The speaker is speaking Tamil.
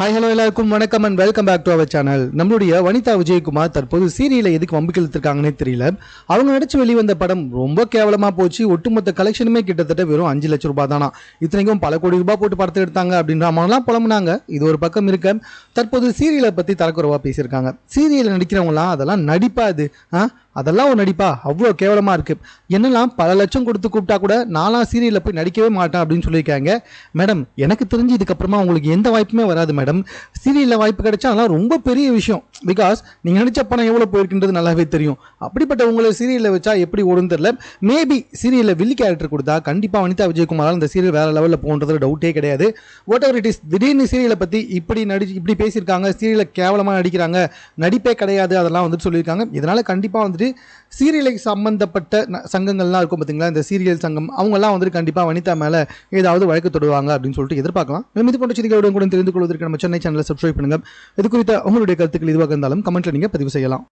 ஹாய் ஹலோ எல்லாருக்கும் வணக்கம் and welcome back to our channel. நம்மளுடைய வனிதா விஜயகுமார் தற்போது சீரியலை எதுக்கு வம்புக்கு இழுத்துருக்காங்கன்னே தெரியல. அவங்க நடிச்சு வெளிவந்த படம் ரொம்ப கேவலமாக போச்சு. ஒட்டுமொத்த கலெக்ஷனுமே கிட்டத்தட்ட வெறும் 5 லட்சம் ரூபாய் தானா. இத்தனைக்கும் பல கோடி ரூபாய் போட்டு படத்தை எடுத்தாங்க அப்படின்ற மாதிரிலாம் புலம்புனாங்க. இது ஒரு பக்கம் இருக்க, தற்போது சீரியலை பற்றி தரக்குறவா பேசியிருக்காங்க. சீரியலில் நடிக்கிறவங்களாம் அதெல்லாம் நடிப்பா அது அதெல்லாம் ஒரு நடிப்பா, அவ்வளோ கேவலமாக இருக்குது. என்னெல்லாம் பல லட்சம் கொடுத்து கூப்பிட்டா கூட நான்லாம் சீரியலில் போய் நடிக்கவே மாட்டேன் அப்படின்னு சொல்லியிருக்காங்க. மேடம், எனக்கு தெரிஞ்சு இதுக்கப்புறமா உங்களுக்கு எந்த வாய்ப்புமே வராது மேடம். சீரியலில் வாய்ப்பு கிடைச்சா அதெல்லாம் ரொம்ப பெரிய விஷயம். பிகாஸ் நீங்கள் நடித்த பணம் எவ்வளோ போயிருக்குன்றது நல்லாவே தெரியும். அப்படிப்பட்ட உங்களை சீரியலில் வச்சா எப்படி ஓடுன்னு தெரியல. மேபி சீரியலில் வில்லி கேரக்டர் கொடுத்தா கண்டிப்பாக வனிதா விஜயகுமாரால் இந்த சீரியல் வேறு லெவலில் போன்றதுல டவுட்டே கிடையாது. வாட் எவர் இட் இஸ், திடீர்னு சீரியலை பற்றி இப்படி பேசியிருக்காங்க, சீரியலில் கேவலமாக நடிக்கிறாங்க, நடிப்பே கிடையாது அதெல்லாம் வந்துட்டு சொல்லியிருக்காங்க. இதனால் கண்டிப்பாக வந்துட்டு சீரியலை சம்பந்தப்பட்ட சங்கங்கள்லாம் இருக்கும் பார்த்தீங்களா, இந்த சீரியல் சங்கம், அவங்கெல்லாம் வந்துட்டு கண்டிப்பாக வனிதா மேலே ஏதாவது வழக்கு தொடுவாங்க அப்படின்னு சொல்லிட்டு எதிர்பார்க்கலாம். இது போன்ற செய்திகளுடன் கூட தெரிந்து கொள்வதற்கு நம்ம சென்னை சேனலை சப்ஸ்கிரைப் பண்ணுங்கள். இது குறித்த உங்களுடைய கருத்துக்கள் இதுவாக இருந்தாலும் கமெண்ட்டில் நீங்கள் பதிவு செய்யலாம்.